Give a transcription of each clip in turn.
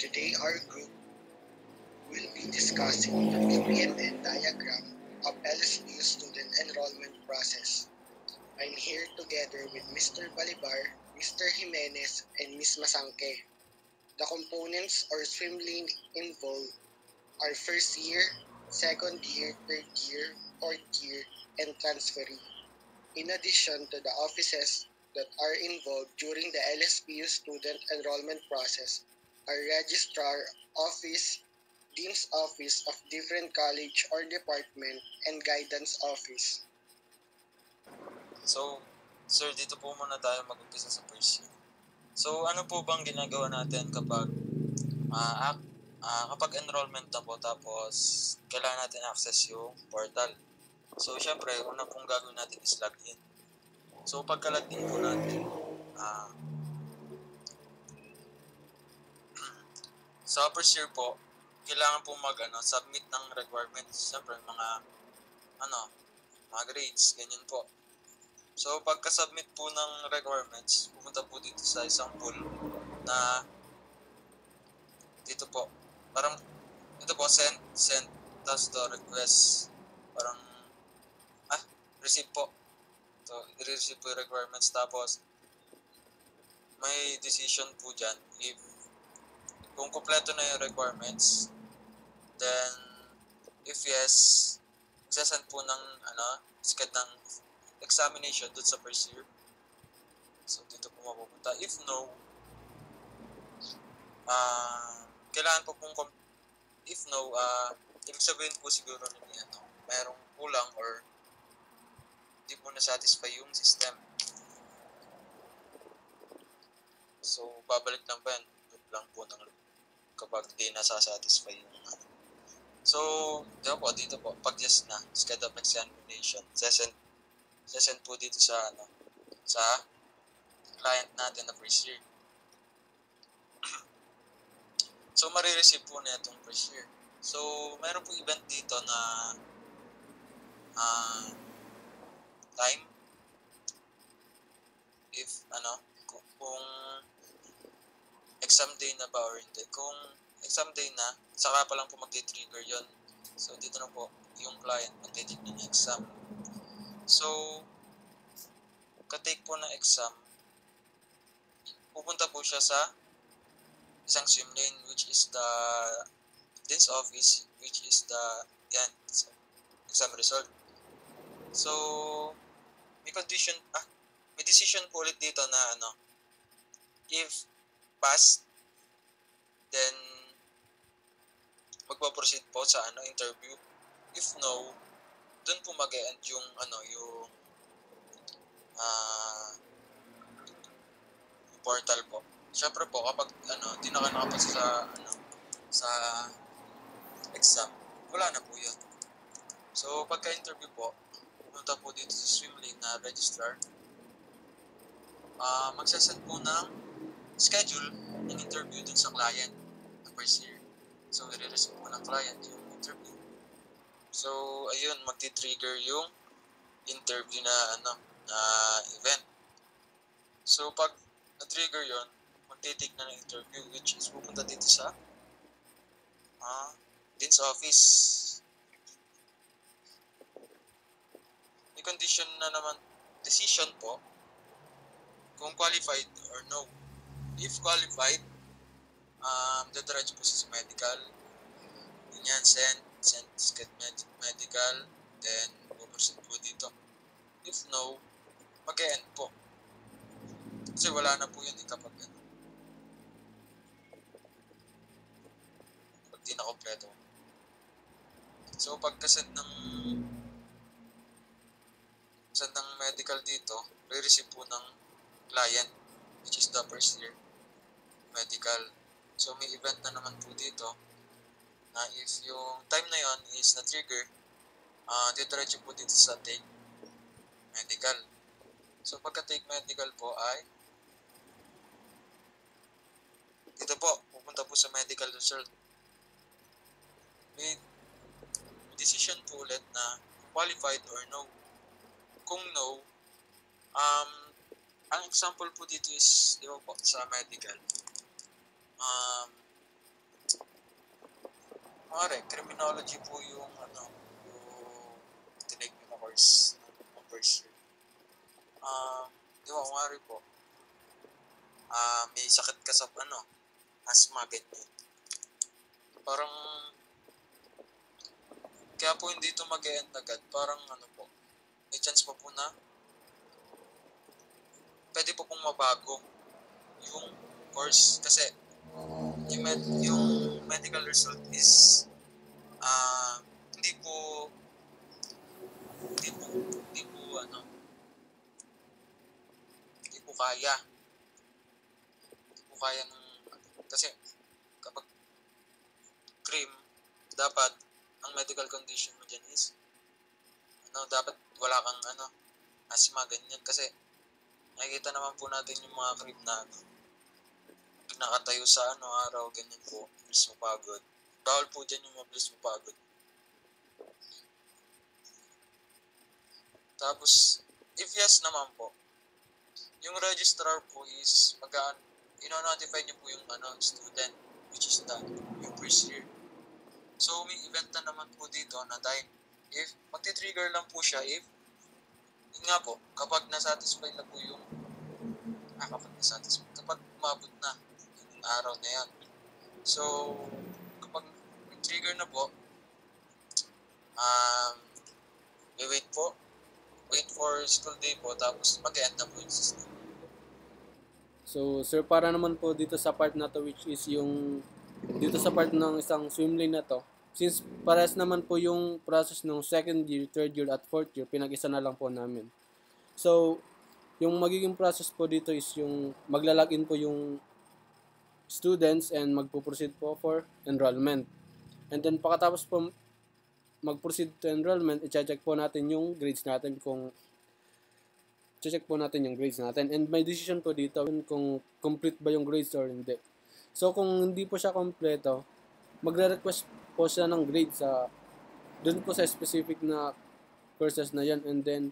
Today our group will be discussing the PPNN diagram of LSPU student enrollment process. I'm here together with Mr. Balibar, Mr. Jimenez, and Ms. Masangke. The components or swim lane involved are first year, second year, third year, fourth year, and transferee. In addition to the offices that are involved during the LSPU student enrollment process are registrar office, dean's office of different college or department, and guidance office. So, sir, dito po muna tayo mag-umpisa sa first year. So, ano po bang ginagawa natin kapag enrollment na po tapos kailangan natin access yung portal? So, syempre, una pong gagawin natin is login. So, pagka-login po natin, sa first year po, kailangan po submit ng requirements. Syempre, mga grades, ganyan po. So, pagka-submit po ng requirements, pumunta po dito sa isang pool na dito po, parang ito po, send, tapos the request, parang, receive po. So, i-receive po yung requirements, tapos may decision po dyan if kung kompleto na yung requirements, then if yes, isasend po ng schedule ng examination dun sa first year. So, dito po mapupunta. If no, kailangan po pong ibig sabihin po siguro nila mayroong kulang or hindi po na-satisfy yung system. So, babalik lang ba yan? Lang po kapag hindi nasasatisfy yung So, dito po, pag yes na, schedule of examination, sesend po dito sa client natin na first year. So, marireceive po na itong first year. So, meron po event dito na time if kung exam day na ba or hindi. Kung exam day na, saka pa lang po magti-trigger yon. So, dito na po yung client magti-take ng exam. So, ka-take po ng exam, pupunta po siya sa isang swim lane which is the dean's office, which is the exam result. So, may decision po ulit dito na if pass, then magpo-proceed po sa interview. If no, doon po mag-e-end yung portal po. Syempre po kapag di na nakapasa sa exam, wala na po 'yun. So pagka-interview po, pumunta po dito sa swim lane na registrar. Magsasend po ng schedule ng interview dun sa client na first year. So, i-receive po ng client yung interview. So, ayun, magti-trigger yung interview na event. So, pag na-trigger yon, magti-take na ng interview which is pupunta dito sa dean's office. May condition na naman, decision po, kung qualified or no. If qualified, dadiretso po sa medical. Ganyan, send medical, then puproceed po dito. If no, mag-e-end po. Kasi wala na po yun kapag pag di na kompleto. So, pagka-send ng medical dito, re-receive po ng client, which is the first year medical. So, may event na naman po dito na if yung time na yon is na-trigger, diretso po dito sa take medical. So, pagka-take medical po ay dito po, pupunta po sa medical result. May decision po ulit na qualified or no. Kung no, ang example po dito is, di ba po, sa medical, criminology po yung tinake nyo na course ng first year. Di ba, kumari po, may sakit ka sa asthma, ganyan. Parang, kaya po hindi ito mag-e-end agad. Parang po, may chance pa po na pwede po pong mabago yung course. Kasi, yung medical result is hindi po kaya. Hindi po kaya kasi kapag cream, dapat ang medical condition mo dyan is dapat wala kang asthma, ganyan. Kasi nakikita naman po natin yung mga cream na pag nakatayo sa araw, ganyan po, mabilis mapagod. Bawal po dyan yung mabilis mapagod. Tapos, if yes naman po, yung registrar po is ino-notify niyo po yung student, which is yung first year. So, may event na naman po dito na time. If magti-trigger lang po siya if yun nga po, kapag nasatisfy na po yung kapag umabot na yung araw na yan. So, kapag trigger na po, wait for school day po, tapos mag-end na po yung system. So, sir, para naman po dito sa part na to, which is yung dito sa part ng isang swim lane na to, since parehas naman po yung process ng second year, third year, at fourth year, pinag-isa na lang po namin. So, yung magiging process po dito is yung maglalagin po yung students and magpo-proceed po for enrollment. And then, pagkatapos po mag-proceed to enrollment, i-check po natin yung grades natin and may decision po dito kung complete ba yung grades or hindi. So kung hindi po siya kompleto, magre-request po siya ng grades dun po sa specific na courses na yan, and then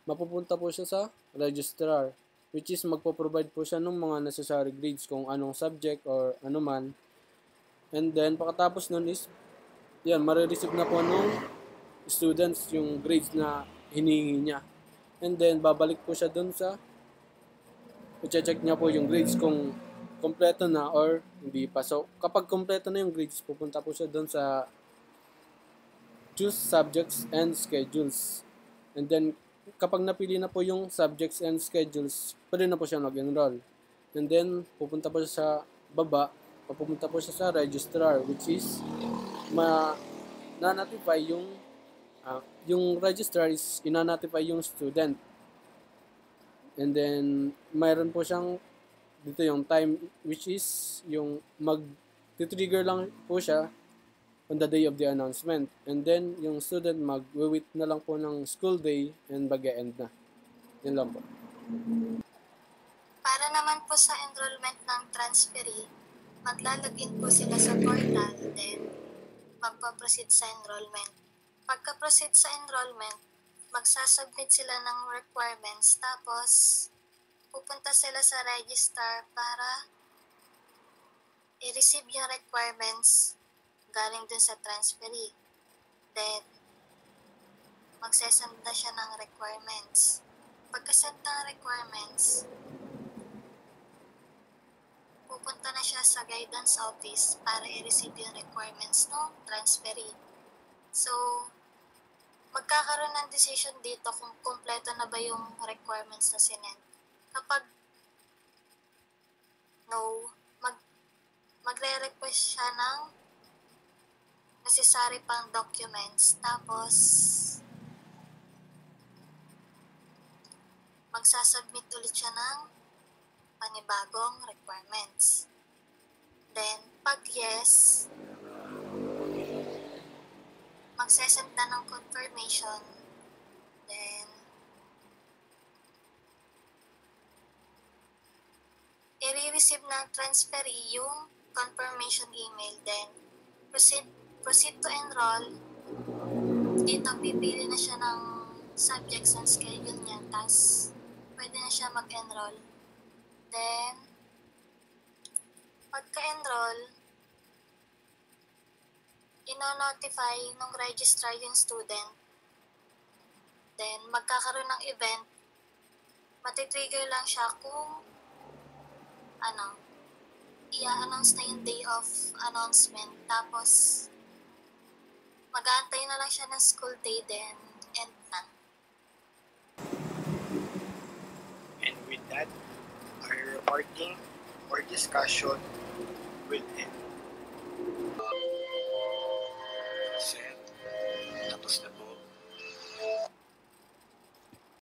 mapupunta po siya sa registrar, which is magpo-provide po siya ng mga necessary grades kung anong subject or ano man. And then pagkatapos nun is marireceive na po nung students yung grades na hinihingi niya. And then, babalik po siya dun i-check niya po yung grades kung kompleto na or hindi pa. So, kapag kompleto na yung grades, pupunta po siya dun sa choose subjects and schedules. And then, kapag napili na po yung subjects and schedules, pwede na po siya mag-enroll. And then, pupunta po siya sa baba, pupunta po siya sa registrar, which is na-notify yung registrar is ina-notify yung student. And then, mayroon po siyang dito yung time, which is yung mag-trigger lang po siya on the day of the announcement. And then, yung student mag-wait na lang po ng school day and mag-e-end na. Yun lang po. Para naman po sa enrollment ng transferee, maglalagin po sila sa portal, then magpa-proceed sa enrollment. Pagka-proceed sa enrollment, magsasubmit sila ng requirements, tapos pupunta sila sa registrar para i-receive yung requirements galing dun sa transferee. Then, magsasend na siya ng requirements. Pagka-send ng requirements, pupunta na siya sa guidance office para i-receive yung requirements ng transferee. So, magkakaroon ng decision dito kung kompleto na ba yung requirements na sinend. Kapag no, magre-request siya ng necessary pang documents, tapos magsasubmit ulit siya ng panibagong requirements. Then, pag yes, magsasend na ng confirmation. Then, i-receive ng transferee yung confirmation email. Then, proceed to enroll. Dito, pipili na siya ng subjects and schedule niya. Tapos, pwede na siya mag-enroll. Then, pagka-enroll, ino-notify ng registrar yung student. Then, magkakaroon ng event. Matitrigger lang siya kung i-announce na yung day of announcement. Tapos, mag-aantay na lang siya ng school day then end na. And with that, our reporting or discussion will end.